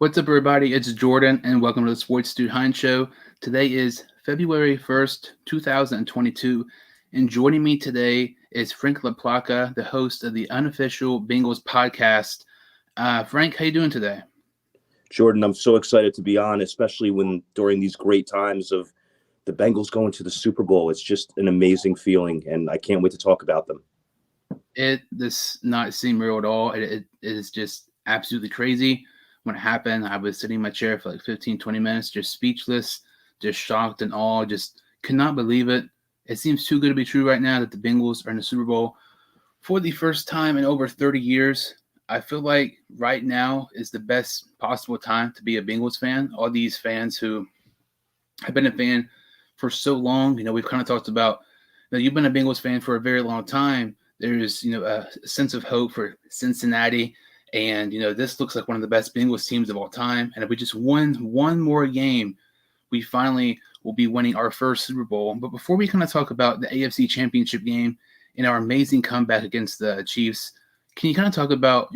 What's up, everybody? It's Jordan, and welcome to the Sports Dude Hine Show. Today is February 1st, 2022, and joining me today is Frank Laplaca, the host of the Unofficial Bengals Podcast. Frank, how you doing today? Jordan, I'm so excited to be on, especially during these great times of the Bengals going to the Super Bowl. It's just an amazing feeling, and I can't wait to talk about them. It does not seem real at all. It is just absolutely crazy. When it happened, I was sitting in my chair for like 15, 20 minutes, just speechless, just shocked and awe, just could not believe it. It seems too good to be true right now that the Bengals are in the Super Bowl for the first time in over 30 years. I feel like right now is the best possible time to be a Bengals fan. All these fans who have been a fan for so long, we've kind of talked about, you've been a Bengals fan for a very long time. There's, a sense of hope for Cincinnati. And, this looks like one of the best Bengals teams of all time. And if we just won one more game, we finally will be winning our first Super Bowl. But before we kind of talk about the AFC Championship game and our amazing comeback against the Chiefs, can you kind of talk about,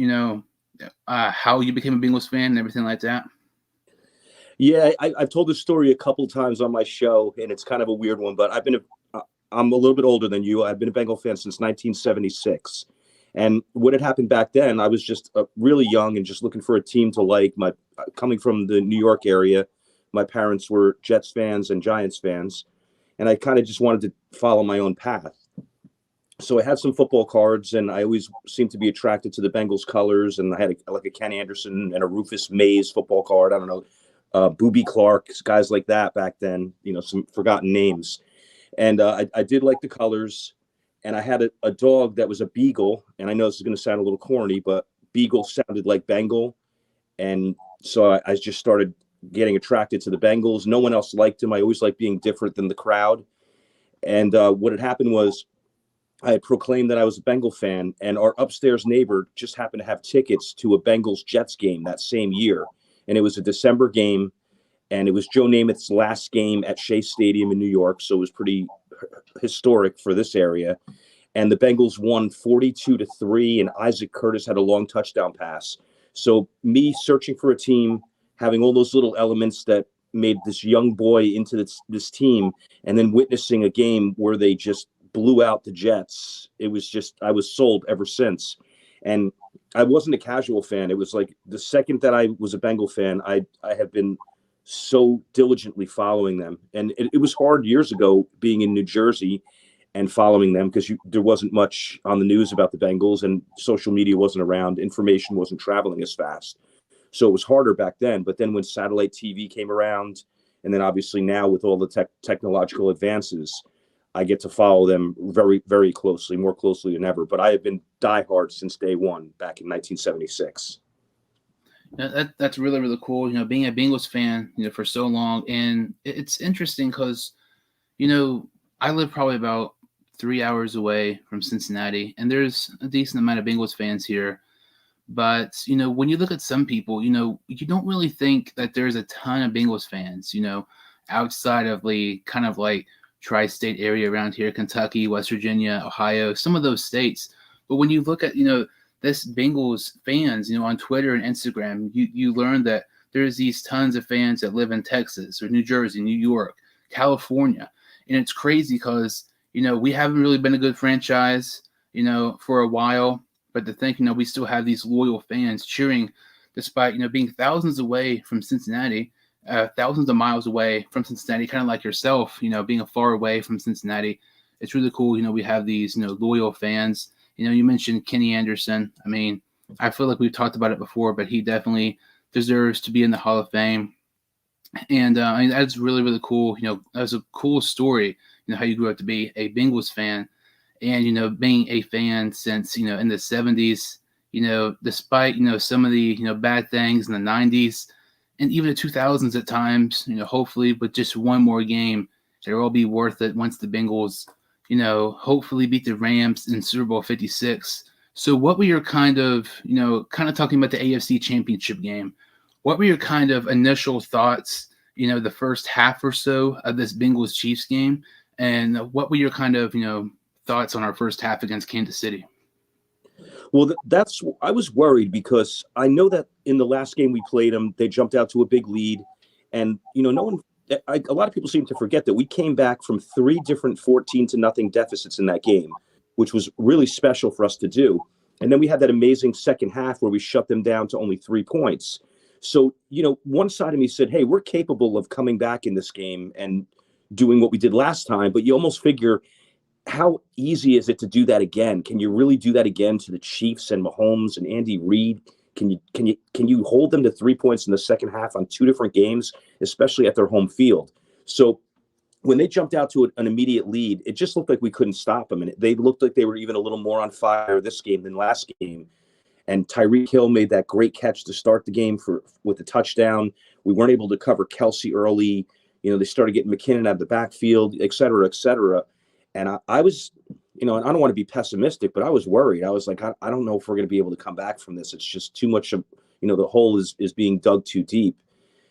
how you became a Bengals fan and everything like that? Yeah, I've told this story a couple times on my show, and it's kind of a weird one. But I'm a little bit older than you. I've been a Bengal fan since 1976. And what had happened back then, I was just really young and just looking for a team to like. Coming from the New York area, my parents were Jets fans and Giants fans, and I kind of just wanted to follow my own path. So I had some football cards, and I always seemed to be attracted to the Bengals colors. And I had a Ken Anderson and a Rufus Mays football card. I don't know, Booby Clark, guys like that back then. Some forgotten names, and I did like the colors. And I had a dog that was a beagle. And I know this is going to sound a little corny, but beagle sounded like Bengal. And so I just started getting attracted to the Bengals. No one else liked him. I always liked being different than the crowd. And what had happened was I had proclaimed that I was a Bengal fan. And our upstairs neighbor just happened to have tickets to a Bengals-Jets game that same year. And it was a December game. And it was Joe Namath's last game at Shea Stadium in New York. So it was pretty historic for this area. And the Bengals won 42-3, and Isaac Curtis had a long touchdown pass. So me searching for a team, having all those little elements that made this young boy into this team, and then witnessing a game where they just blew out the Jets, it was just, I was sold ever since. And I wasn't a casual fan. It was like the second that I was a Bengal fan, I have been so diligently following them. And it was hard years ago being in New Jersey and following them because there wasn't much on the news about the Bengals, and social media wasn't around. Information wasn't traveling as fast. So it was harder back then. But then when satellite TV came around, and then obviously now with all the technological advances, I get to follow them very, very closely, more closely than ever. But I have been diehard since day one back in 1976. That's really, really cool, being a Bengals fan, for so long. And it's interesting because, I live probably about 3 hours away from Cincinnati, and there's a decent amount of Bengals fans here. But, when you look at some people, you don't really think that there's a ton of Bengals fans, outside of the kind of like tri-state area around here, Kentucky, West Virginia, Ohio, some of those states. But when you look at, this Bengals fans, on Twitter and Instagram, you learn that there's these tons of fans that live in Texas or New Jersey, New York, California. And it's crazy because, we haven't really been a good franchise, for a while. But to think, we still have these loyal fans cheering despite, being thousands away from Cincinnati, thousands of miles away from Cincinnati, kind of like yourself, being far away from Cincinnati. It's really cool. We have these, loyal fans. You mentioned Kenny Anderson. I mean, I feel like we've talked about it before, but he definitely deserves to be in the Hall of Fame. And that's really, really cool. That was a cool story, how you grew up to be a Bengals fan and, being a fan since, in the 70s, despite, some of the, bad things in the 90s and even the 2000s at times, hopefully with just one more game, it'll all be worth it once the Bengals, hopefully beat the Rams in Super Bowl 56. So what were your kind of talking about the AFC Championship game, what were your kind of initial thoughts, the first half or so of this Bengals Chiefs game? And what were your kind of, thoughts on our first half against Kansas City? Well, I was worried because I know that in the last game we played them, they jumped out to a big lead, and a lot of people seem to forget that we came back from 3 different 14-0 deficits in that game, which was really special for us to do. And then we had that amazing second half where we shut them down to only 3 points. So, one side of me said, hey, we're capable of coming back in this game and doing what we did last time. But you almost figure, how easy is it to do that again? Can you really do that again to the Chiefs and Mahomes and Andy Reid? Can you hold them to 3 points in the second half on 2 different games, especially at their home field? So when they jumped out to an immediate lead, it just looked like we couldn't stop them. And they looked like they were even a little more on fire this game than last game. And Tyreek Hill made that great catch to start the game with a touchdown. We weren't able to cover Kelsey early. They started getting McKinnon out of the backfield, et cetera, et cetera. And I was, and I don't want to be pessimistic, but I was worried. I was like, I don't know if we're going to be able to come back from this. It's just too much of, the hole is being dug too deep.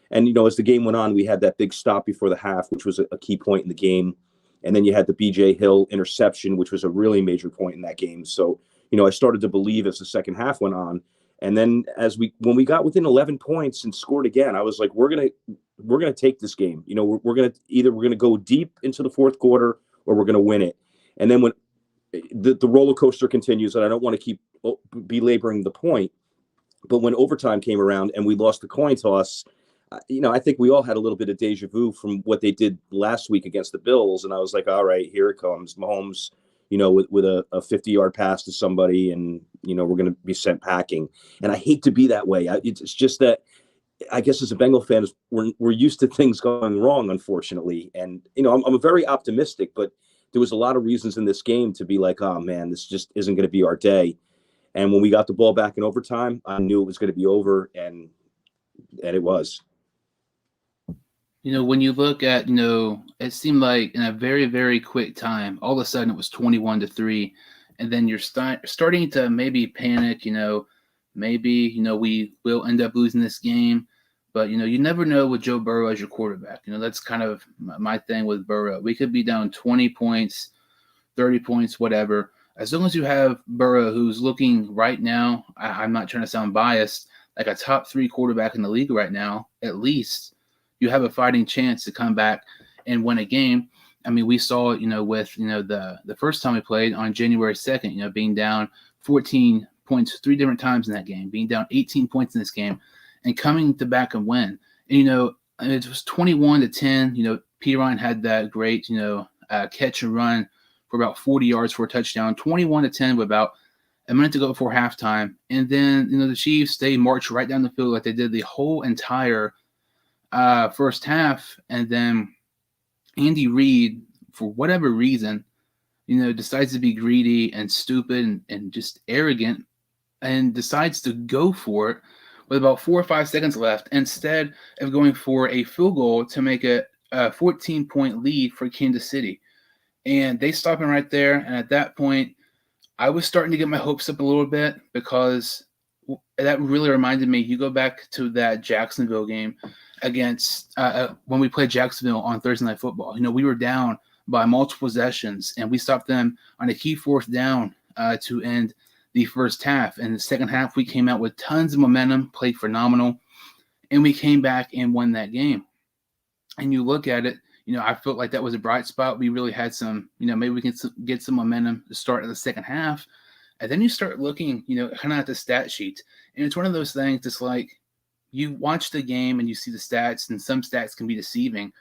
And, as the game went on, we had that big stop before the half, which was a key point in the game. And then you had the B.J. Hill interception, which was a really major point in that game. So, I started to believe as the second half went on. And then when we got within 11 points and scored again, I was like, we're going to take this game. We're going to go deep into the fourth quarter or we're going to win it. And then when the roller coaster continues, and I don't want to keep belaboring the point, but when overtime came around and we lost the coin toss, I think we all had a little bit of deja vu from what they did last week against the Bills. And I was like, all right, here it comes. Mahomes, with a 50-yard pass to somebody, and, we're going to be sent packing. And I hate to be that way. It's just that I guess as a Bengal fan, we're used to things going wrong, unfortunately. And, I'm very optimistic, but there was a lot of reasons in this game to be like, oh, man, this just isn't going to be our day. And when we got the ball back in overtime, I knew it was going to be over, and it was. When you look at, it seemed like in a very, very quick time, all of a sudden it was 21-3. And then you're starting to maybe panic, maybe, we will end up losing this game. But, you never know with Joe Burrow as your quarterback. That's kind of my thing with Burrow. We could be down 20 points, 30 points, whatever. As long as you have Burrow, who's looking right now, I'm not trying to sound biased, like a top 3 quarterback in the league right now, at least, you have a fighting chance to come back and win a game. I mean, we saw it, with, the first time we played on January 2nd, being down 14 points 3 different times in that game, being down 18 points in this game, and coming to back and win. And, it was 21-10. P. Ryan had that great, catch and run for about 40 yards for a touchdown, 21-10 with about a minute to go before halftime. And then, the Chiefs, they marched right down the field like they did the whole entire first half. And then Andy Reid, for whatever reason, decides to be greedy and stupid and just arrogant and decides to go for it with about 4 or 5 seconds left instead of going for a field goal to make it a 14-point lead for Kansas City. And they stop him right there. And at that point, I was starting to get my hopes up a little bit because that really reminded me, you go back to that Jacksonville game against when we played Jacksonville on Thursday Night Football. We were down by multiple possessions, and we stopped them on a key fourth down to end the first half. And the second half, we came out with tons of momentum, played phenomenal, and we came back and won that game. And you look at it, I felt like that was a bright spot. We really had some, maybe we can get some momentum to start in the second half. And then you start looking, kind of at the stat sheet. And it's one of those things, it's like you watch the game and you see the stats, and some stats can be deceiving.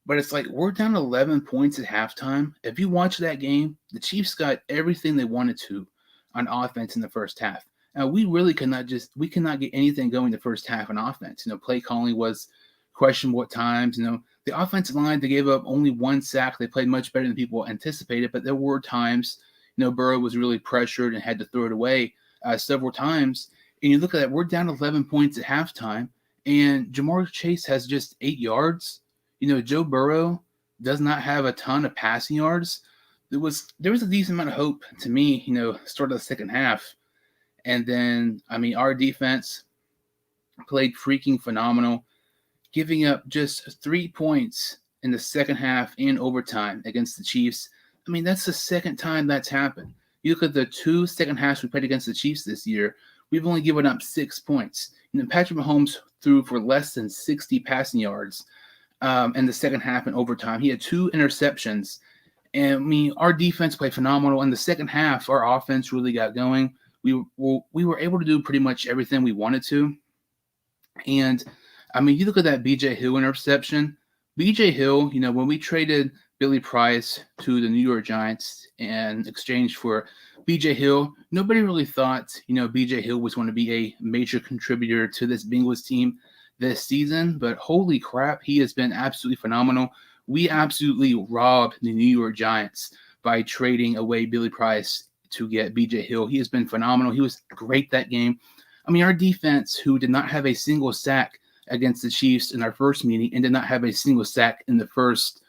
But it's like we're down 11 points at halftime. If you watch that game, the Chiefs got everything they wanted to on offense in the first half. Now, we really cannot get anything going the first half on offense. Play calling was questionable at times. The offensive line, they gave up only 1 sack. They played much better than people anticipated, but there were times, Burrow was really pressured and had to throw it away several times. And you look at that, we're down 11 points at halftime, and Jamar Chase has just 8 yards. Joe Burrow does not have a ton of passing yards. There was a decent amount of hope to me, start of the second half. And then, our defense played freaking phenomenal, giving up just 3 points in the second half and overtime against the Chiefs. That's the second time that's happened. You look at the 2 second halves we played against the Chiefs this year, we've only given up 6 points. Patrick Mahomes threw for less than 60 passing yards in the second half and overtime. He had 2 interceptions. And I mean, our defense played phenomenal. In the second half, our offense really got going. We were able to do pretty much everything we wanted to. And I mean, you look at that B.J. Hill interception. B.J. Hill, when we traded Billy Price to the New York Giants in exchange for B.J. Hill, nobody really thought, B.J. Hill was going to be a major contributor to this Bengals team this season. But holy crap, he has been absolutely phenomenal. We absolutely robbed the New York Giants by trading away Billy Price to get B.J. Hill. He has been phenomenal. He was great that game. I mean, our defense, who did not have a single sack against the Chiefs in our first meeting and did not have a single sack in the first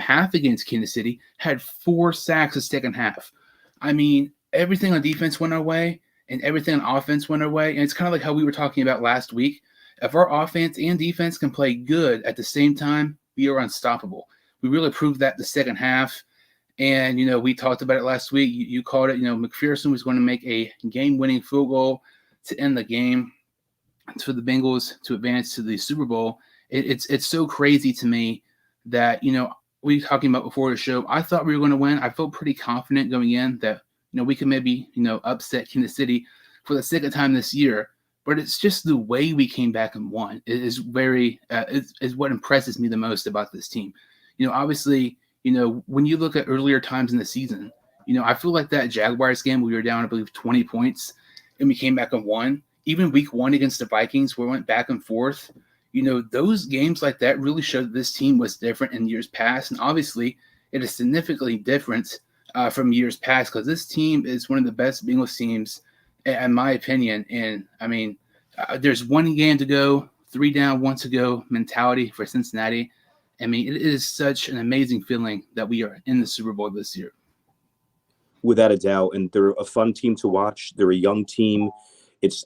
half against Kansas City, had 4 sacks the second half. I mean, everything on defense went our way and everything on offense went our way. And it's kind of like how we were talking about last week. If our offense and defense can play good at the same time, we are unstoppable. We really proved that the second half. And, we talked about it last week. You called it, McPherson was going to make a game-winning field goal to end the game for the Bengals to advance to the Super Bowl. It's so crazy to me that, we were talking about before the show, I thought we were going to win. I felt pretty confident going in that, we could maybe, upset Kansas City for the second time this year. But it's just the way we came back and won is what impresses me the most about this team. Obviously, when you look at earlier times in the season, I feel like that Jaguars game, we were down, I believe, 20 points, and we came back and won. Even week 1 against the Vikings, where we went back and forth. Those games like that really showed that this team was different in years past. And obviously, it is significantly different from years past because this team is one of the best Bengals teams, in my opinion. And, I mean, there's 1 game to go, 3 down, 1 to go mentality for Cincinnati. I mean, it is such an amazing feeling that we are in the Super Bowl this year. Without a doubt. And they're a fun team to watch. They're a young team. It's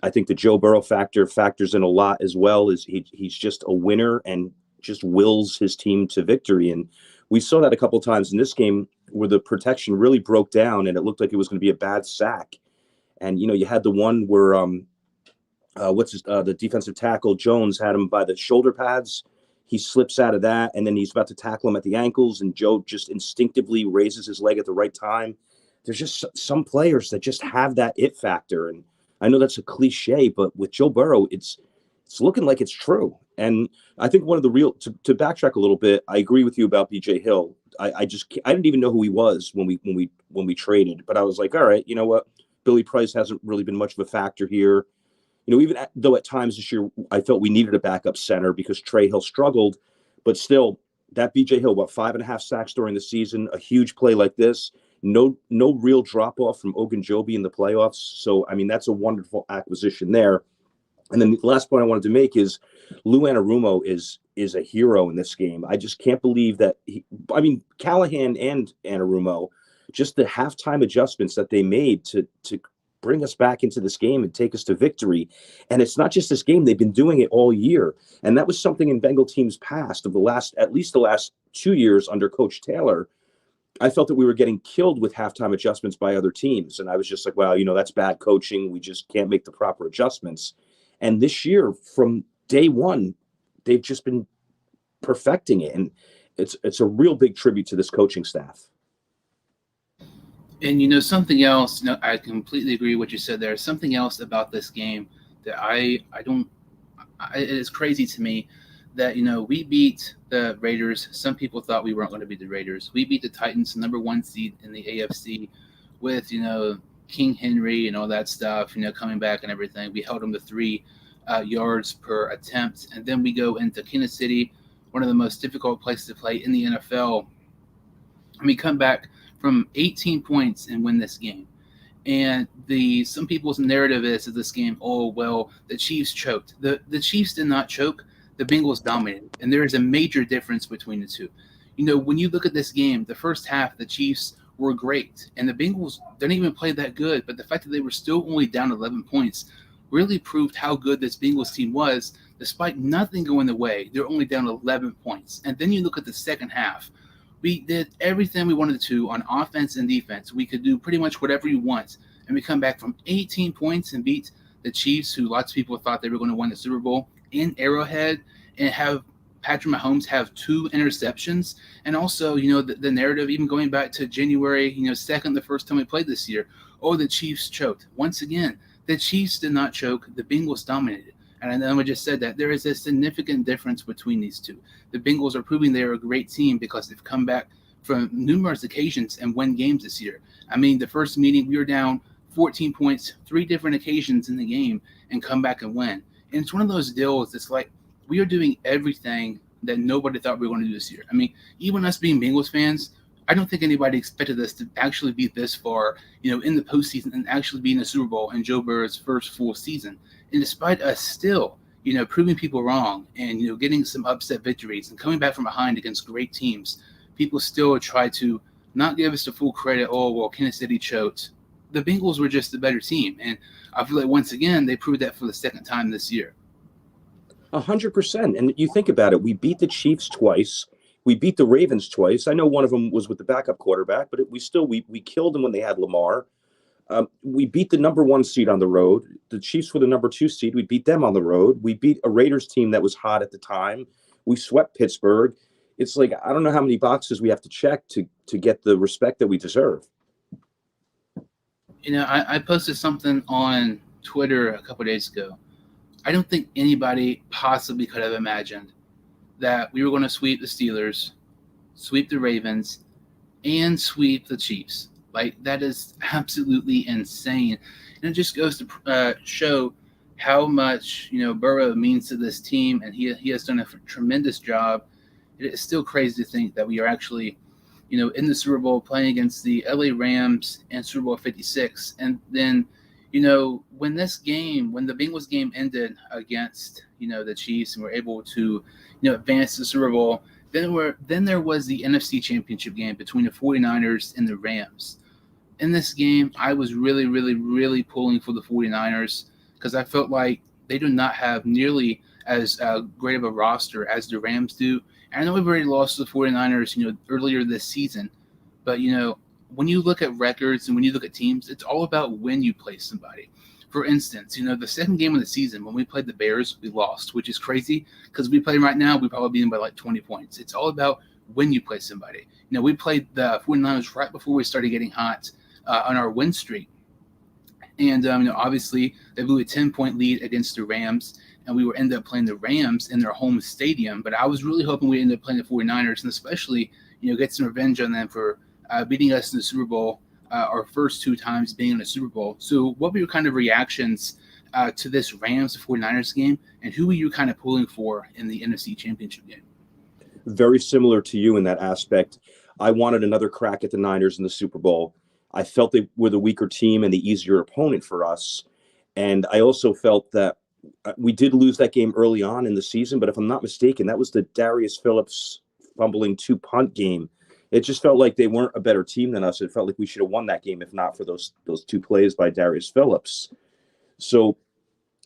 I think the Joe Burrow factors in a lot as well. Is he's just a winner and just wills his team to victory. And we saw that a couple of times in this game where the protection really broke down and it looked like it was going to be a bad sack. And, you had the one where the defensive tackle Jones had him by the shoulder pads. He slips out of that, and then he's about to tackle him at the ankles, and Joe just instinctively raises his leg at the right time. There's just some players that just have that it factor. And I know that's a cliche, but with Joe Burrow, it's looking like it's true. And I think one of the to backtrack a little bit, I agree with you about B.J. Hill. I didn't even know who he was when we traded, but I was like, all right, you know what? Billy Price hasn't really been much of a factor here. Even though at times this year I felt we needed a backup center because Trey Hill struggled, but still that B.J. Hill, 5.5 sacks during the season, a huge play like this, no real drop off from Ogunjobi in the playoffs. So, I mean, that's a wonderful acquisition there. And then the last point I wanted to make is Lou Anarumo is a hero in this game. I just can't believe that Callahan and Anarumo, just the halftime adjustments that they made to bring us back into this game and take us to victory. And it's not just this game. They've been doing it all year. And that was something in Bengal teams past of at least the last 2 years under Coach Taylor. I felt that we were getting killed with halftime adjustments by other teams. And I was just like, well, that's bad coaching. We just can't make the proper adjustments. And this year, from day one, they've just been perfecting it. And it's a real big tribute to this coaching staff. And something else, I completely agree with what you said there. Something else about this game that it is crazy to me that, we beat the Raiders. Some people thought we weren't going to beat the Raiders. We beat the Titans, number 1 seed in the AFC with, King Henry and all that stuff, coming back and everything. We held them to 3 yards per attempt. And then we go into Kansas City, one of the most difficult places to play in the NFL. And we come back from 18 points and win this game. And some people's narrative is of this game, the Chiefs choked. The Chiefs did not choke. The Bengals dominated. And there is a major difference between the two. When you look at this game, the first half, the Chiefs were great. And the Bengals didn't even play that good. But the fact that they were still only down 11 points really proved how good this Bengals team was. Despite nothing going the way, they're only down 11 points. And then you look at the second half. We did everything we wanted to on offense and defense. We could do pretty much whatever you want. And we come back from 18 points and beat the Chiefs, who lots of people thought they were going to win the Super Bowl, in Arrowhead, and have Patrick Mahomes have 2 interceptions. And also, the narrative, even going back to January, 2nd, the first time we played this year, the Chiefs choked. Once again, the Chiefs did not choke. The Bengals dominated. And I know I just said that there is a significant difference between these two. The Bengals are proving they are a great team because they've come back from numerous occasions and won games this year. I mean, the first meeting, we were down 14 points, 3 different occasions in the game, and come back and win. And it's one of those deals that's like, we are doing everything that nobody thought we were going to do this year. I mean, even us being Bengals fans, I don't think anybody expected us to actually be this far, in the postseason and actually be in the Super Bowl in Joe Burrow's first full season. And despite us still, proving people wrong and, getting some upset victories and coming back from behind against great teams, people still try to not give us the full credit. Kansas City choked. The Bengals were just the better team. And I feel like once again, they proved that for the second time this year. 100%. And you think about it, we beat the Chiefs twice. We beat the Ravens twice. I know one of them was with the backup quarterback, but we killed them when they had Lamar. We beat the number 1 seed on the road. The Chiefs were the number 2 seed. We beat them on the road. We beat a Raiders team that was hot at the time. We swept Pittsburgh. It's like, I don't know how many boxes we have to check to get the respect that we deserve. I posted something on Twitter a couple of days ago. I don't think anybody possibly could have imagined that we were going to sweep the Steelers, sweep the Ravens, and sweep the Chiefs. Like, that is absolutely insane. And it just goes to show how much, Burrow means to this team, and he has done a tremendous job. It is still crazy to think that we are actually, in the Super Bowl playing against the LA Rams and Super Bowl 56. And then, when the Bengals game ended against, the Chiefs, and were able to, advance to the Super Bowl, then there was the NFC Championship game between the 49ers and the Rams. In this game, I was really, really, really pulling for the 49ers because I felt like they do not have nearly as great of a roster as the Rams do. And I know we've already lost to the 49ers, earlier this season. But, when you look at records and when you look at teams, it's all about when you play somebody. For instance, the second game of the season, when we played the Bears, we lost, which is crazy because we play right now, we probably beat them by like 20 points. It's all about when you play somebody. We played the 49ers right before we started getting hot on our win streak. And, obviously, they blew a 10-point lead against the Rams, and we ended up playing the Rams in their home stadium. But I was really hoping we ended up playing the 49ers and especially, get some revenge on them for beating us in the Super Bowl, our first 2 times being in the Super Bowl. So what were your kind of reactions to this Rams 49ers game, and who were you kind of pulling for in the NFC Championship game? Very similar to you in that aspect. I wanted another crack at the Niners in the Super Bowl. I felt they were the weaker team and the easier opponent for us. And I also felt that we did lose that game early on in the season, but if I'm not mistaken, that was the Darius Phillips fumbling 2-punt game. It just felt like they weren't a better team than us. It felt like we should have won that game if not for those 2 plays by Darius Phillips. So,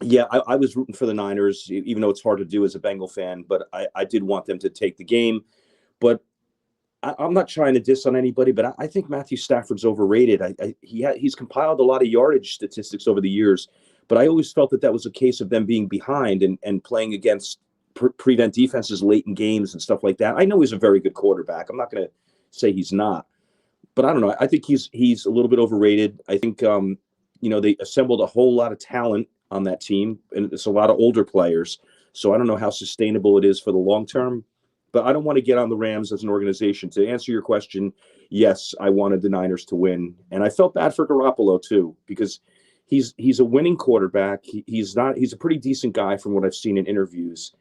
yeah, I was rooting for the Niners, even though it's hard to do as a Bengal fan, but I did want them to take the game. But I'm not trying to diss on anybody, but I think Matthew Stafford's overrated. He's compiled a lot of yardage statistics over the years, but I always felt that was a case of them being behind and playing against prevent defenses late in games and stuff like that. I know he's a very good quarterback. I'm not going to say he's not, but I don't know. I think he's a little bit overrated. I think, they assembled a whole lot of talent on that team, and it's a lot of older players. So I don't know how sustainable it is for the long term, but I don't want to get on the Rams as an organization. To answer your question, yes, I wanted the Niners to win. And I felt bad for Garoppolo too, because he's a winning quarterback. He's a pretty decent guy from what I've seen in interviews.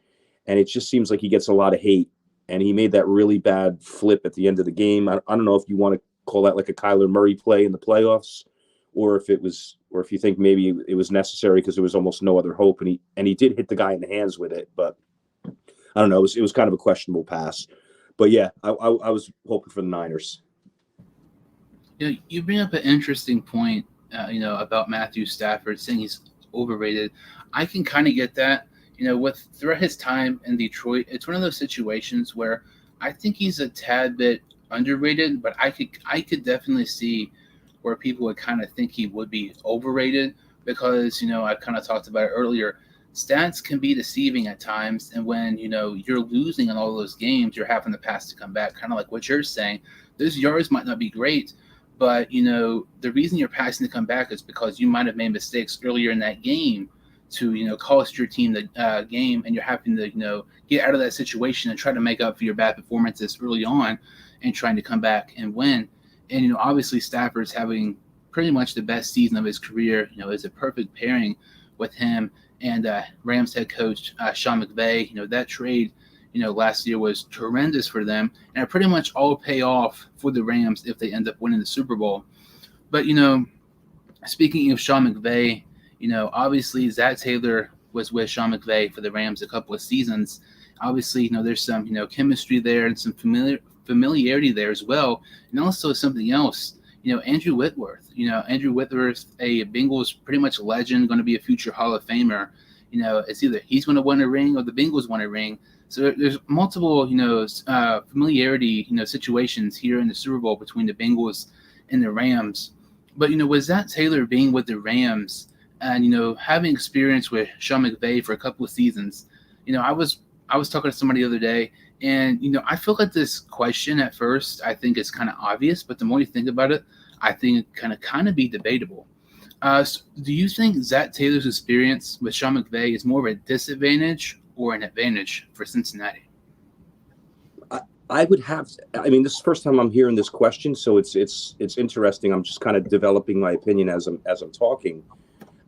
And it just seems like he gets a lot of hate. And he made that really bad flip at the end of the game. I don't know if you want to call that like a Kyler Murray play in the playoffs, or if you think maybe it was necessary because there was almost no other hope. And he did hit the guy in the hands with it, but I don't know. It was kind of a questionable pass. But yeah, I was hoping for the Niners. You bring up an interesting point, about Matthew Stafford saying he's overrated. I can kind of get that. Throughout his time in Detroit, it's one of those situations where I think he's a tad bit underrated, but I could definitely see where people would kind of think he would be overrated because, I kind of talked about it earlier. Stats can be deceiving at times, and when you're losing in all those games, you're having the pass to come back, kind of like what you're saying. Those yards might not be great, but the reason you're passing to come back is because you might have made mistakes earlier in that game to cost your team the game, and you're having to get out of that situation and try to make up for your bad performances early on, and trying to come back and win. And obviously Stafford's having pretty much the best season of his career. Is a perfect pairing with him and Rams head coach Sean McVay. That trade last year was tremendous for them, and it pretty much all pay off for the Rams if they end up winning the Super Bowl. But speaking of Sean McVay, obviously Zac Taylor was with Sean McVay for the Rams a couple of seasons. Obviously, there's some chemistry there and some familiarity there as well, and also something else. Andrew Whitworth. Andrew Whitworth, a Bengals pretty much legend, going to be a future Hall of Famer. It's either he's going to win a ring or the Bengals win a ring. So there's multiple, familiarity, situations here in the Super Bowl between the Bengals and the Rams. But, with Zac Taylor being with the Rams and, having experience with Sean McVay for a couple of seasons, I was talking to somebody the other day, and, I feel like this question at first, I think is kind of obvious, but the more you think about it, I think it can kind of be debatable. So do you think Zac Taylor's experience with Sean McVay is more of a disadvantage or an advantage for Cincinnati? I would have. I mean, this is the first time I'm hearing this question, so it's interesting. I'm just kind of developing my opinion as I'm talking,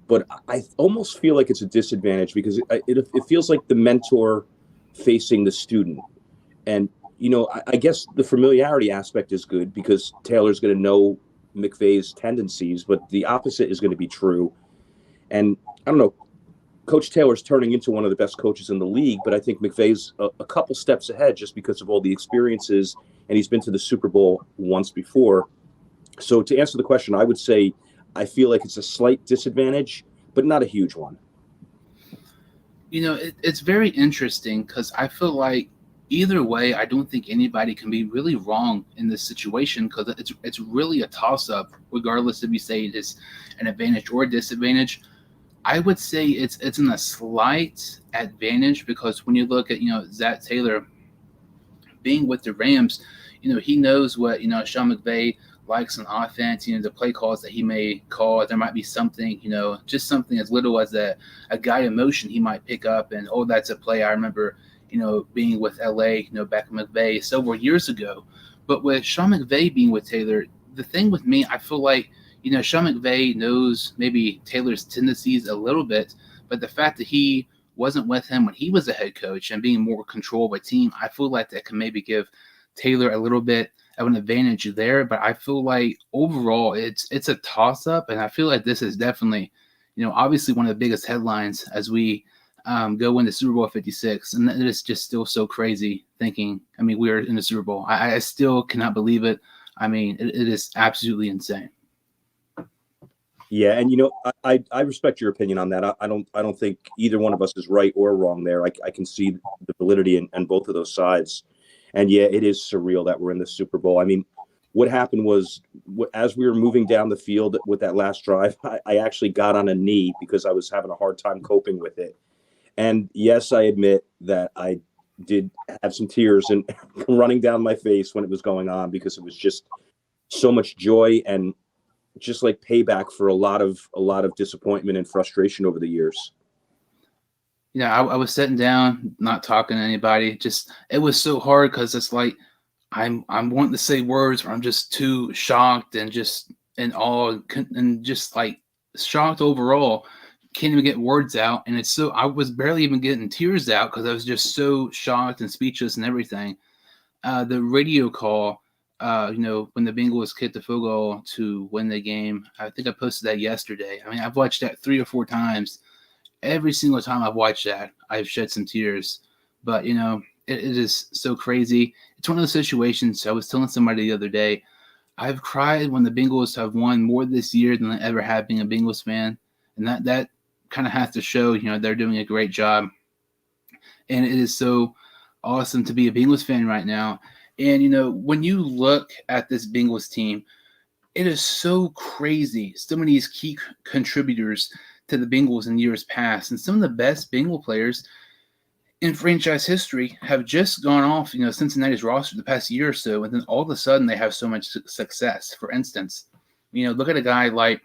but I almost feel like it's a disadvantage because it feels like the mentor facing the student, and I guess the familiarity aspect is good because Taylor's going to know McVay's tendencies, but the opposite is going to be true. And I don't know, Coach Taylor's turning into one of the best coaches in the league, but I think McVay's a couple steps ahead just because of all the experiences, and he's been to the Super Bowl once before. So to answer the question, I would say I feel like it's a slight disadvantage, but not a huge one. It's very interesting because I feel like either way, I don't think anybody can be really wrong in this situation because it's really a toss-up, regardless if you say it is an advantage or a disadvantage. I would say it's in a slight advantage because when you look at Zac Taylor being with the Rams, he knows what Sean McVay likes on offense. The play calls that he may call, there might be something just something as little as a guy in motion he might pick up, and that's a play. I remember being with LA, back in McVay several years ago. But with Sean McVay being with Taylor, the thing with me, I feel like, Sean McVay knows maybe Taylor's tendencies a little bit, but the fact that he wasn't with him when he was a head coach and being more control of a team, I feel like that can maybe give Taylor a little bit of an advantage there. But I feel like overall it's a toss-up, and I feel like this is definitely, obviously one of the biggest headlines as we go into Super Bowl 56, and it is just still so crazy thinking. I mean, we are in the Super Bowl. I still cannot believe it. I mean, it is absolutely insane. Yeah, and I respect your opinion on that. I don't think either one of us is right or wrong there. I can see the validity in both of those sides, and yeah, it is surreal that we're in the Super Bowl. I mean, what happened was as we were moving down the field with that last drive, I actually got on a knee because I was having a hard time coping with it. And yes, I admit that I did have some tears and running down my face when it was going on because it was just so much joy and just like payback for a lot of disappointment and frustration over the years. I was sitting down, not talking to anybody. Just it was so hard because it's like I'm wanting to say words, or I'm just too shocked and just in awe and just like shocked overall. Can't even get words out, and I was barely even getting tears out because I was just so shocked and speechless and everything. The radio call, when the Bengals kicked the field goal to win the game, I think I posted that yesterday. I mean, I've watched that 3 or 4 times. Every single time I've watched that, I've shed some tears. But it is so crazy. It's one of those situations. I was telling somebody the other day, I've cried when the Bengals have won more this year than I ever have being a Bengals fan, and that kind of has to show, they're doing a great job. And it is so awesome to be a Bengals fan right now. And, when you look at this Bengals team, it is so crazy. Some of these key contributors to the Bengals in years past, and some of the best Bengal players in franchise history have just gone off, Cincinnati's roster the past year or so, and then all of a sudden they have so much success. For instance, look at a guy like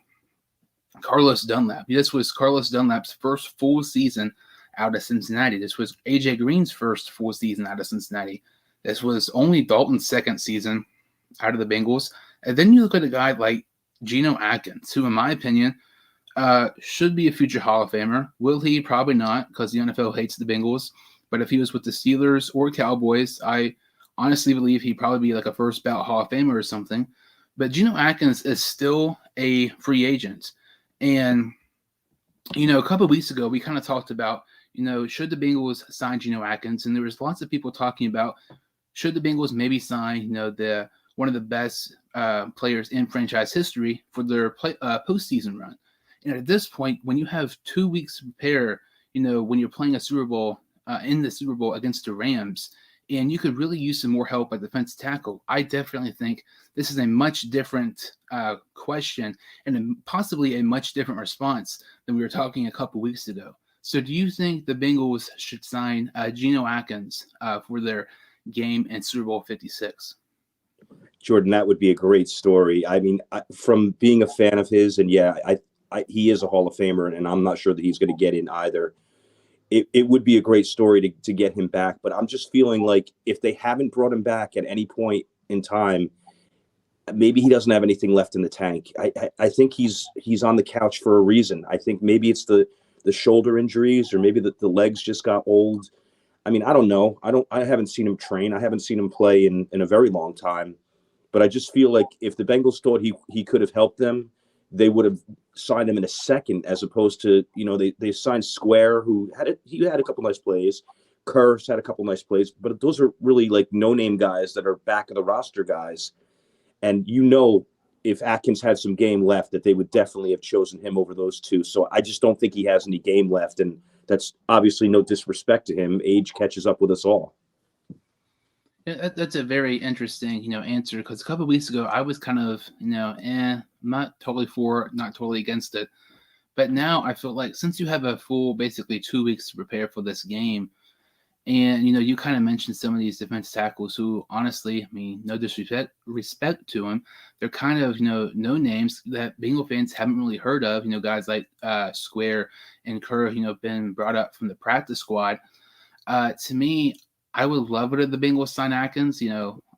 Carlos Dunlap. This was Carlos Dunlap's first full season out of Cincinnati. This was AJ Green's first full season out of Cincinnati. This was only Dalton's second season out of the Bengals. And then you look at a guy like Geno Atkins, who, in my opinion, should be a future Hall of Famer. Will he? Probably not, because the NFL hates the Bengals. But if he was with the Steelers or Cowboys, I honestly believe he'd probably be like a first ballot Hall of Famer or something. But Geno Atkins is still a free agent. And, a couple of weeks ago, we kind of talked about, should the Bengals sign Geno Atkins? And there was lots of people talking about, should the Bengals maybe sign, the one of the best players in franchise history for their postseason run. And at this point, when you have 2 weeks to prepare, when you're playing a Super Bowl in the Super Bowl against the Rams, and you could really use some more help at defensive tackle, I definitely think this is a much different question and possibly a much different response than we were talking a couple weeks ago. So do you think the Bengals should sign Geno Atkins for their game in Super Bowl 56? Jordan, that would be a great story. I mean, from being a fan of his, and he is a Hall of Famer, and I'm not sure that he's going to get in either. It would be a great story to get him back, but I'm just feeling like if they haven't brought him back at any point in time, maybe he doesn't have anything left in the tank. I think he's on the couch for a reason. I think maybe it's the shoulder injuries, or maybe the legs just got old. I mean, I don't know. I haven't seen him train. I haven't seen him play in a very long time. But I just feel like if the Bengals thought he could have helped them, they would have signed him in a second, as opposed to, they signed Square, who he had a couple nice plays. Kearse had a couple nice plays, but those are really like no-name guys that are back of the roster guys. And if Atkins had some game left, that they would definitely have chosen him over those two. So I just don't think he has any game left, and that's obviously no disrespect to him. Age catches up with us all. Yeah, that's a very interesting, answer, because a couple of weeks ago I was kind of, not totally for, not totally against it. But now I feel like since you have a full, basically 2 weeks to prepare for this game, and, you kind of mentioned some of these defense tackles who, honestly, I mean, no disrespect to them, they're kind of, no names that Bengal fans haven't really heard of, guys like Square and Kerr, been brought up from the practice squad. To me, I would love it if the Bengals sign Atkins.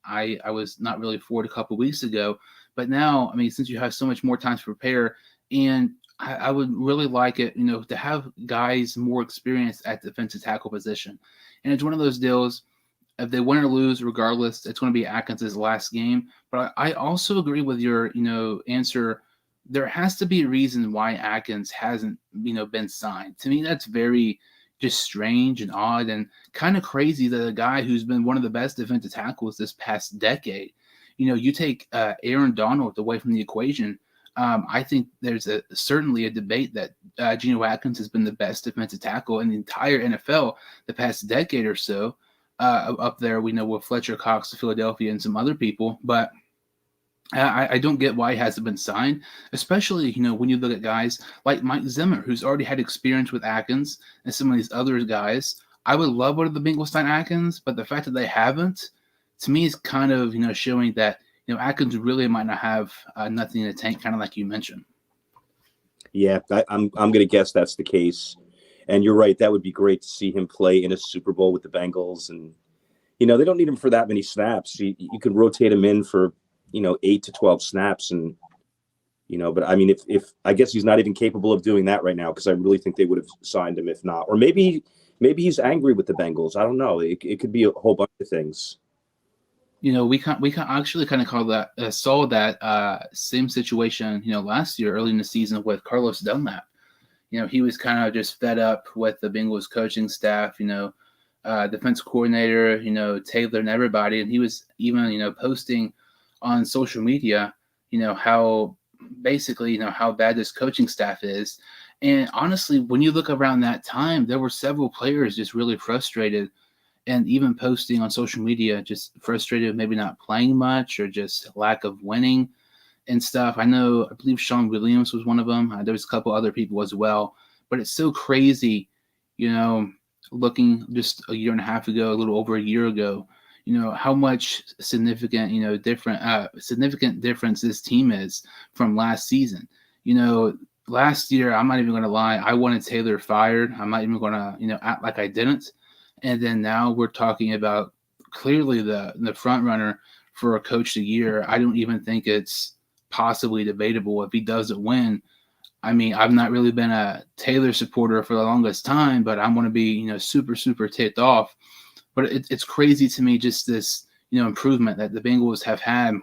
I was not really for it a couple weeks ago, but now, I mean, since you have so much more time to prepare, and I would really like it, to have guys more experienced at defensive tackle position. And it's one of those deals, if they win or lose, regardless, it's going to be Atkins' last game. But I also agree with your, answer. There has to be a reason why Atkins hasn't, been signed. To me, that's very just strange and odd and kind of crazy that a guy who's been one of the best defensive tackles this past decade, you take Aaron Donald away from the equation. I think there's certainly a debate that Geno Atkins has been the best defensive tackle in the entire NFL the past decade or so. Up there, we know with Fletcher Cox of Philadelphia and some other people, but I don't get why he hasn't been signed, especially, when you look at guys like Mike Zimmer, who's already had experience with Atkins and some of these other guys. I would love one of the Bengals sign Atkins, but the fact that they haven't, to me, is kind of, showing that, Atkins really might not have nothing in the tank, kind of like you mentioned. Yeah, I'm going to guess that's the case. And you're right. That would be great to see him play in a Super Bowl with the Bengals. And, they don't need him for that many snaps. You could rotate him in for 8 to 12 snaps. And, but I mean, if I guess he's not even capable of doing that right now, because I really think they would have signed him if not. Or maybe he's angry with the Bengals. I don't know. It could be a whole bunch of things. We can actually kind of call that saw that same situation, last year, early in the season with Carlos Dunlap. He was kind of just fed up with the Bengals coaching staff, defense coordinator, Taylor and everybody. And he was even, posting on social media, how basically, how bad this coaching staff is. And honestly, when you look around that time, there were several players just really frustrated. and even posting on social media, just frustrated, maybe not playing much or just lack of winning and stuff. I believe Sean Williams was one of them. There was a couple other people as well, but it's so crazy, looking just a year and a half ago, a little over a year ago, how much significant difference this team is from last season. Last year, I'm not even going to lie, I wanted Taylor fired. I'm not even going to, act like I didn't. And then now we're talking about clearly the front runner for a coach of the year. I don't even think it's possibly debatable if he doesn't win. I mean, I've not really been a Taylor supporter for the longest time, but I'm going to be, super, super ticked off. But it's crazy to me, just this, improvement that the Bengals have had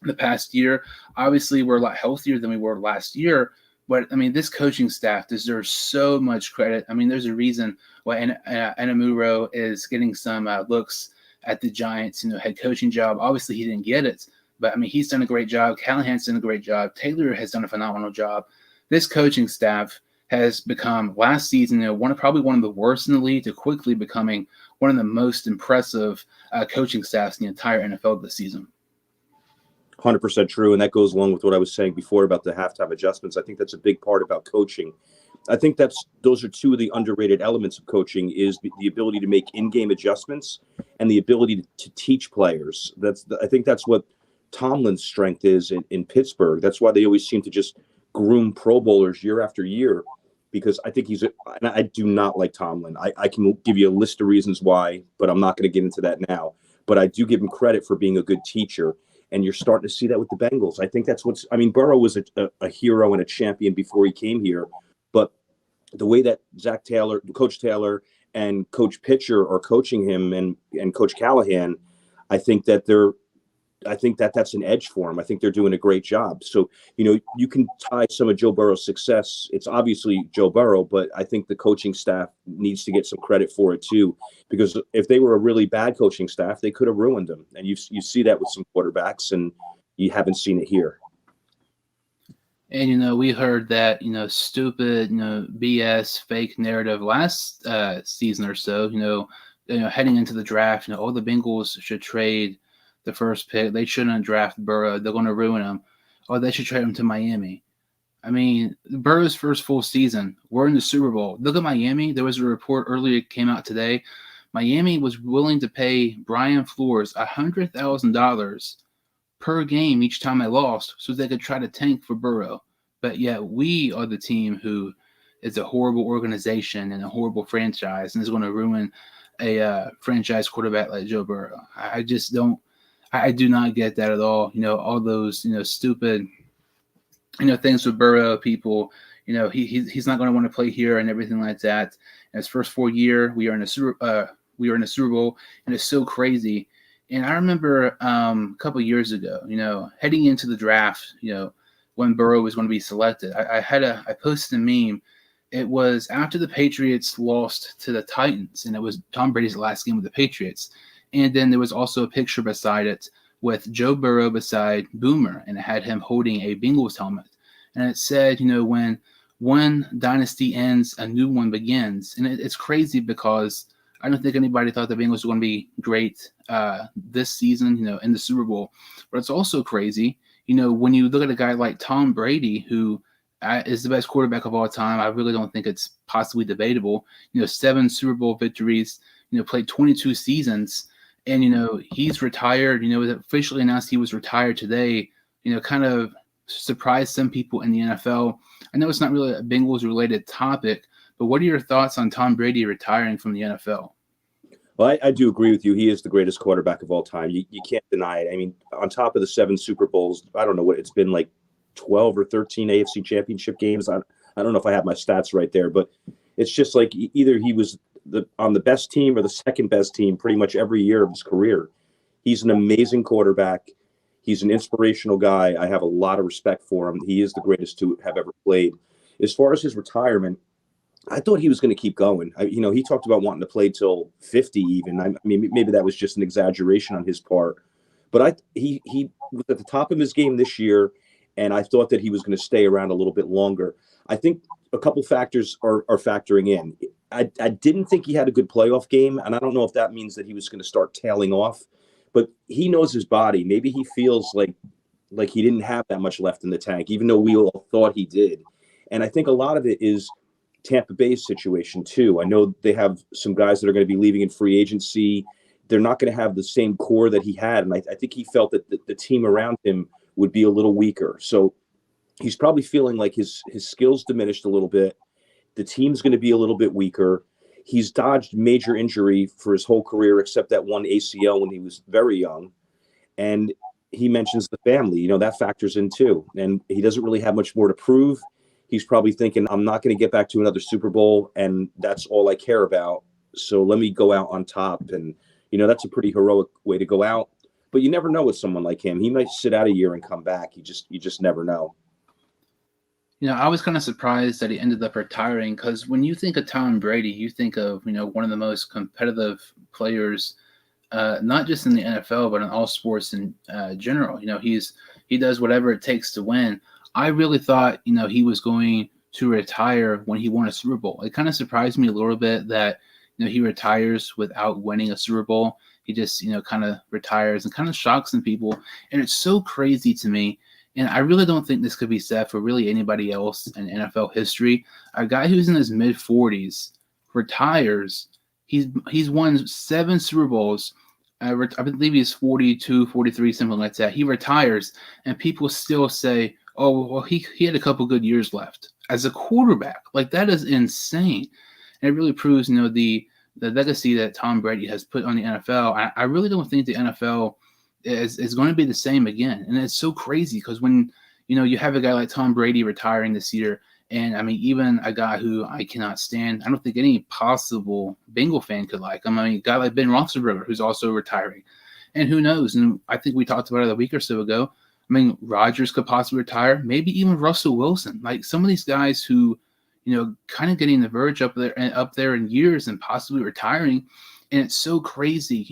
the past year. Obviously, we're a lot healthier than we were last year. But, I mean, this coaching staff deserves so much credit. I mean, there's a reason why Anamuro is getting some looks at the Giants, head coaching job. Obviously, he didn't get it. But, I mean, he's done a great job. Callahan's done a great job. Taylor has done a phenomenal job. This coaching staff has become, last season, probably one of the worst in the league, to quickly becoming one of the most impressive coaching staffs in the entire NFL this season. 100% true, and that goes along with what I was saying before about the halftime adjustments. I think that's a big part about coaching. I think those are two of the underrated elements of coaching, is the ability to make in-game adjustments and the ability to teach players. I think that's what Tomlin's strength is in Pittsburgh. That's why they always seem to just groom Pro Bowlers year after year, because I think and I do not like Tomlin. I can give you a list of reasons why, but I'm not going to get into that now. But I do give him credit for being a good teacher. And you're starting to see that with the Bengals. I think that's Burrow was a hero and a champion before he came here. But the way that Zac Taylor, Coach Taylor, and Coach Pitcher are coaching him, and Coach Callahan, I think that's an edge for him. I think they're doing a great job. So, you can tie some of Joe Burrow's success. It's obviously Joe Burrow, but I think the coaching staff needs to get some credit for it too, because if they were a really bad coaching staff, they could have ruined them. And you see that with some quarterbacks, and you haven't seen it here. And, we heard that, stupid, BS fake narrative last season or so, heading into the draft, the Bengals should trade the first pick. They shouldn't draft Burrow. They're going to ruin him. Or they should trade him to Miami. I mean, Burrow's first full season, we're in the Super Bowl. Look at Miami. There was a report earlier, came out today. Miami was willing to pay Brian Flores $100,000 per game each time they lost so they could try to tank for Burrow. But yet we are the team who is a horrible organization and a horrible franchise and is going to ruin a franchise quarterback like Joe Burrow. I do not get that at all. All those, stupid, things with Burrow, people, he's not going to want to play here and everything like that. In his first 4 year, we are in a Super Bowl, and it's so crazy. And I remember a couple of years ago, heading into the draft, when Burrow was going to be selected, I posted a meme. It was after the Patriots lost to the Titans, and it was Tom Brady's last game with the Patriots. And then there was also a picture beside it with Joe Burrow beside Boomer, and it had him holding a Bengals helmet. And it said, when one dynasty ends, a new one begins. And it's crazy because I don't think anybody thought the Bengals were going to be great this season, in the Super Bowl. But it's also crazy, when you look at a guy like Tom Brady, who is the best quarterback of all time. I really don't think it's possibly debatable. 7 Super Bowl victories, played 22 seasons. And, he's retired, it was officially announced he was retired today, kind of surprised some people in the NFL. I know it's not really a Bengals related topic, but what are your thoughts on Tom Brady retiring from the NFL? Well, I do agree with you. He is the greatest quarterback of all time. You can't deny it. I mean, on top of the 7 Super Bowls, I don't know what it's been, like 12 or 13 AFC Championship games. I don't know if I have my stats right there, but it's just like either he was on the best team or the second best team pretty much every year of his career. He's an amazing quarterback. He's an inspirational guy. I have a lot of respect for him. He is the greatest to have ever played. As far as his retirement, I thought he was going to keep going. He talked about wanting to play till 50 even. I mean, maybe that was just an exaggeration on his part. But he was at the top of his game this year, and I thought that he was going to stay around a little bit longer. I think a couple factors are factoring in. I didn't think he had a good playoff game, and I don't know if that means that he was going to start tailing off, but he knows his body. Maybe he feels like he didn't have that much left in the tank, even though we all thought he did. And I think a lot of it is Tampa Bay's situation too. I know they have some guys that are going to be leaving in free agency. They're not going to have the same core that he had, and I think he felt that the team around him would be a little weaker. So he's probably feeling like his skills diminished a little bit. The team's going to be a little bit weaker. He's dodged major injury for his whole career, except that one ACL when he was very young. And he mentions the family, that factors in too. And he doesn't really have much more to prove. He's probably thinking, I'm not going to get back to another Super Bowl, and that's all I care about. So let me go out on top. And, that's a pretty heroic way to go out. But you never know with someone like him. He might sit out a year and come back. You just never know. I was kind of surprised that he ended up retiring, because when you think of Tom Brady, you think of, one of the most competitive players, not just in the NFL, but in all sports in general. He does whatever it takes to win. I really thought, he was going to retire when he won a Super Bowl. It kind of surprised me a little bit that, he retires without winning a Super Bowl. He just, kind of retires and kind of shocks some people. And it's so crazy to me. And I really don't think this could be said for really anybody else in NFL history. A guy who's in his mid-40s retires. He's won 7 Super Bowls. I believe he's 42, 43, something like that. He retires, and people still say, oh, well, he had a couple good years left as a quarterback. Like, that is insane. And it really proves, the legacy that Tom Brady has put on the NFL. I really don't think the NFL is going to be the same again. And it's so crazy because when, you have a guy like Tom Brady retiring this year, and I mean, even a guy who I cannot stand, I don't think any possible Bengal fan could like him. I mean, a guy like Ben Roethlisberger, who's also retiring. And who knows? And I think we talked about it a week or so ago. I mean, Rodgers could possibly retire, maybe even Russell Wilson. Like, some of these guys who, kind of getting the verge up there in years and possibly retiring. And it's so crazy,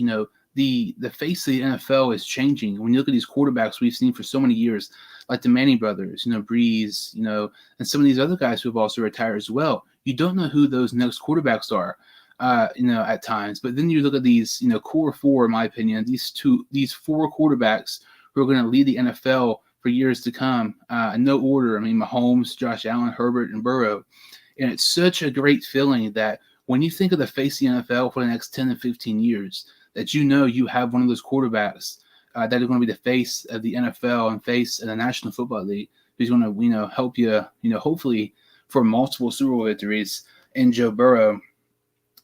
the face of the NFL is changing. When you look at these quarterbacks we've seen for so many years, like the Manning brothers, Breeze, and some of these other guys who have also retired as well. You don't know who those next quarterbacks are, at times. But then you look at these, core 4, in my opinion, these 4 quarterbacks who are going to lead the NFL for years to come, in no order. I mean, Mahomes, Josh Allen, Herbert, and Burrow. And it's such a great feeling that when you think of the face of the NFL for the next 10 to 15 years, that you have one of those quarterbacks that are going to be the face of the NFL and face of the National Football League, who's going to, help you, hopefully for multiple Super Bowl victories in Joe Burrow.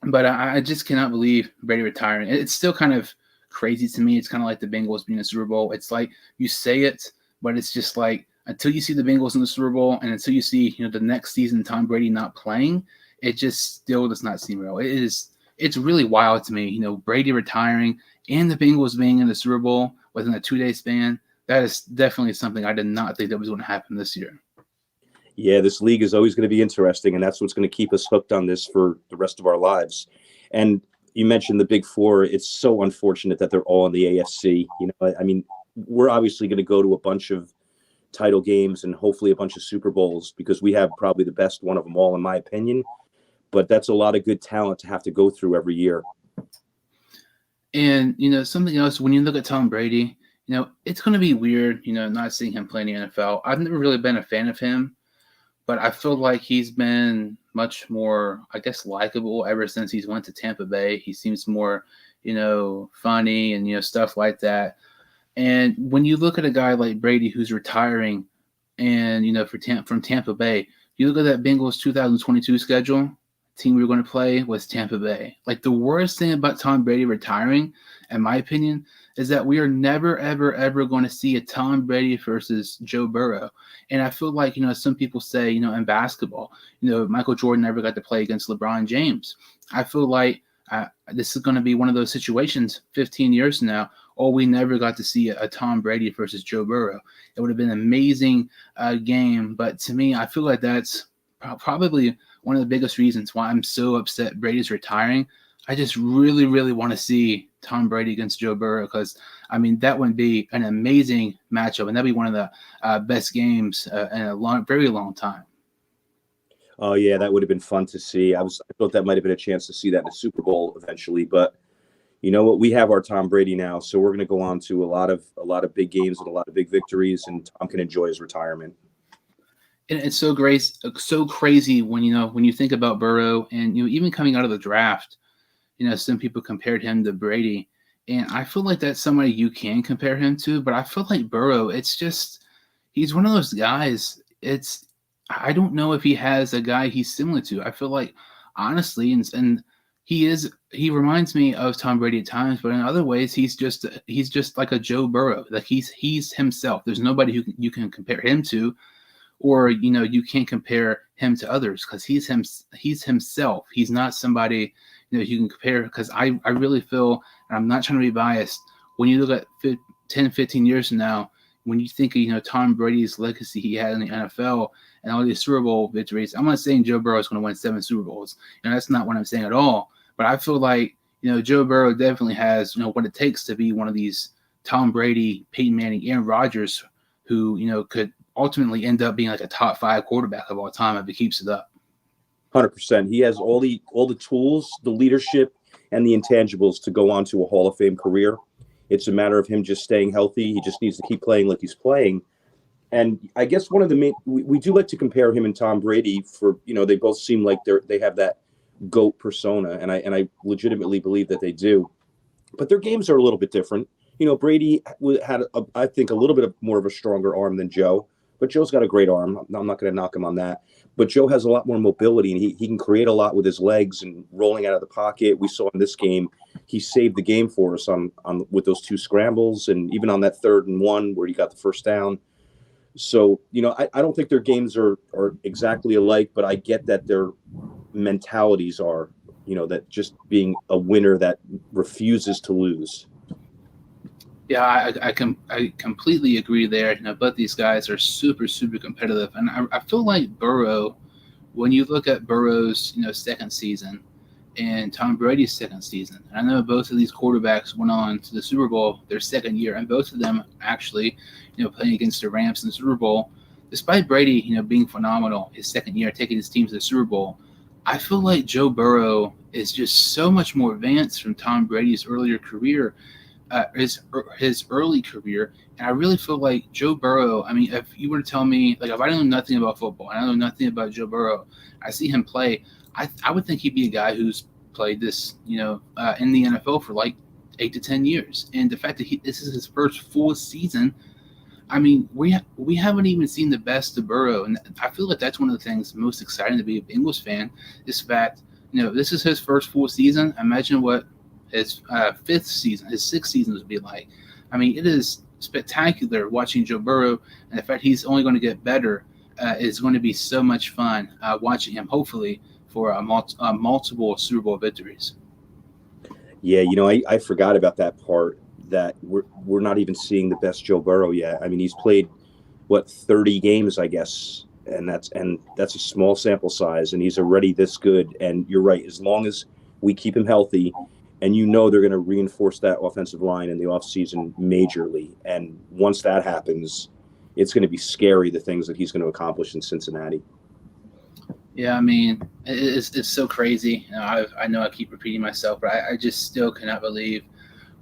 But I just cannot believe Brady retiring. It's still kind of crazy to me. It's kind of like the Bengals being a Super Bowl. It's like you say it, but it's just like until you see the Bengals in the Super Bowl and until you see, the next season Tom Brady not playing, it just still does not seem real. It's really wild to me, Brady retiring and the Bengals being in the Super Bowl within a 2-day span. That is definitely something I did not think that was going to happen this year. Yeah, this league is always going to be interesting, and that's what's going to keep us hooked on this for the rest of our lives. And you mentioned the Big Four. It's so unfortunate that they're all in the AFC. I mean, we're obviously going to go to a bunch of title games and hopefully a bunch of Super Bowls because we have probably the best one of them all, in my opinion. But that's a lot of good talent to have to go through every year. And, something else, when you look at Tom Brady, it's going to be weird, not seeing him play in the NFL. I've never really been a fan of him, but I feel like he's been much more, I guess, likable ever since he's went to Tampa Bay. He seems more, funny and, stuff like that. And when you look at a guy like Brady who's retiring and, from Tampa Bay, you look at that Bengals 2022 schedule, team we were going to play was Tampa Bay. Like, the worst thing about Tom Brady retiring, in my opinion, is that we are never, ever, ever going to see a Tom Brady versus Joe Burrow. And I feel like, some people say, in basketball, Michael Jordan never got to play against LeBron James. I feel like this is going to be one of those situations 15 years from now. Oh, we never got to see a Tom Brady versus Joe Burrow. It would have been an amazing game. But to me, I feel like that's probably one of the biggest reasons why I'm so upset Brady's retiring. I just really, really want to see Tom Brady against Joe Burrow because, I mean, that would be an amazing matchup, and that'd be one of the best games in a very long time. Oh yeah, that would have been fun to see. I thought that might have been a chance to see that in the Super Bowl eventually, but you know what? We have our Tom Brady now, so we're going to go on to a lot of big games and a lot of big victories, and Tom can enjoy his retirement. And it's so crazy when when you think about Burrow, and even coming out of the draft, some people compared him to Brady, and I feel like that's somebody you can compare him to, but I feel like Burrow, it's just he's one of those guys. I don't know if he has a guy he's similar to. I feel like honestly, and he reminds me of Tom Brady at times, but in other ways he's just like a Joe Burrow. Like he's himself. There's nobody who you can compare him to, or you can't compare him to others because he's himself. He's not somebody you can compare, because I really feel, and I'm not trying to be biased, when you look at 10 15 years from now, when you think of Tom Brady's legacy he had in the NFL and all these Super Bowl victories, I'm not saying Joe Burrow is going to win 7 Super Bowls, that's not what I'm saying at all, but I feel like Joe Burrow definitely has what it takes to be one of these Tom Brady, Peyton Manning, Aaron Rodgers, who could ultimately end up being like a top 5 quarterback of all time if he keeps it up. 100%. He has all the tools, the leadership, and the intangibles to go on to a Hall of Fame career. It's a matter of him just staying healthy. He just needs to keep playing like he's playing. And I guess one of the main, we do like to compare him and Tom Brady for, they both seem like they have that GOAT persona, and I legitimately believe that they do. But their games are a little bit different. Brady had, I think, a little bit more of a stronger arm than Joe, but Joe's got a great arm. I'm not going to knock him on that. But Joe has a lot more mobility, and he can create a lot with his legs and rolling out of the pocket. We saw in this game, he saved the game for us on with those 2 scrambles, and even on that 3rd and 1 where he got the first down. So, I don't think their games are exactly alike, but I get that their mentalities are, that just being a winner that refuses to lose. Yeah, I completely agree there. Both these guys are super, super competitive. And I feel like Burrow, when you look at Burrow's, second season and Tom Brady's second season, and I know both of these quarterbacks went on to the Super Bowl their second year, and both of them actually, playing against the Rams in the Super Bowl, despite Brady, being phenomenal his second year, taking his team to the Super Bowl. I feel like Joe Burrow is just so much more advanced from Tom Brady's earlier career. His early career, and I really feel like Joe Burrow. I mean, if you were to tell me, like, if I know nothing about football, and I know nothing about Joe Burrow, I see him play, I would think he'd be a guy who's played this, in the NFL for like 8 to 10 years, and the fact that this is his first full season. I mean, we haven't even seen the best of Burrow, and I feel like that's one of the things most exciting to be a Bengals fan. Is the fact, this is his first full season. Imagine what his 5th season, his 6th season would be like. I mean, it is spectacular watching Joe Burrow, and the fact he's only going to get better is going to be so much fun watching him, hopefully, for multiple Super Bowl victories. Yeah, I forgot about that part, that we're not even seeing the best Joe Burrow yet. I mean, he's played, 30 games, I guess, and that's a small sample size, and he's already this good. And you're right, as long as we keep him healthy, and they're going to reinforce that offensive line in the offseason majorly. And once that happens, it's going to be scary, the things that he's going to accomplish in Cincinnati. Yeah, I mean, it's so crazy. I know I keep repeating myself, but I just still cannot believe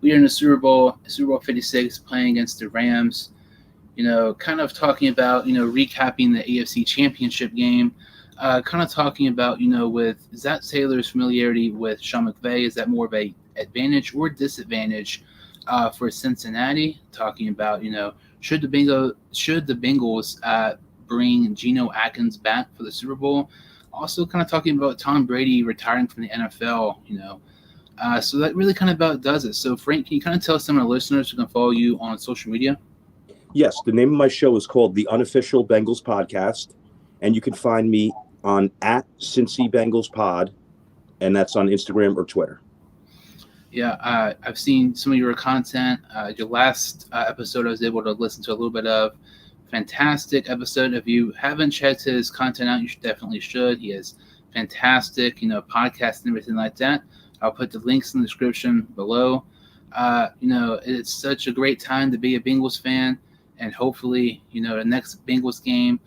we are in the Super Bowl 56, playing against the Rams. Kind of talking about, recapping the AFC Championship game. Kind of talking about, with Zac Taylor's familiarity with Sean McVay, is that more of a advantage or disadvantage for Cincinnati? Talking about, should the Bengals bring Geno Atkins back for the Super Bowl? Also, kind of talking about Tom Brady retiring from the NFL. So that really kind of about does it. So, Frank, can you kind of tell some of the listeners who can follow you on social media? Yes, the name of my show is called the Unofficial Bengals Podcast, and you can find me on @Cincy Bengals Pod, and that's on Instagram or Twitter. Yeah, I've seen some of your content. Your last episode I was able to listen to a little bit of. Fantastic episode. If you haven't checked his content out, you definitely should. He has fantastic, podcasts and everything like that. I'll put the links in the description below. It's such a great time to be a Bengals fan, and hopefully, the next Bengals game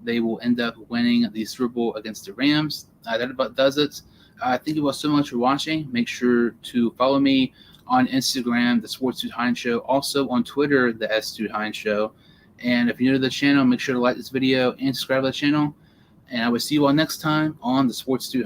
they will end up winning the Super Bowl against the Rams. That about does it. Thank you all so much for watching. Make sure to follow me on Instagram, the Sports Dude Hines Show. Also on Twitter, the S Dude Hines Show. And if you're new to the channel, make sure to like this video and subscribe to the channel. And I will see you all next time on the Sports Dude Hines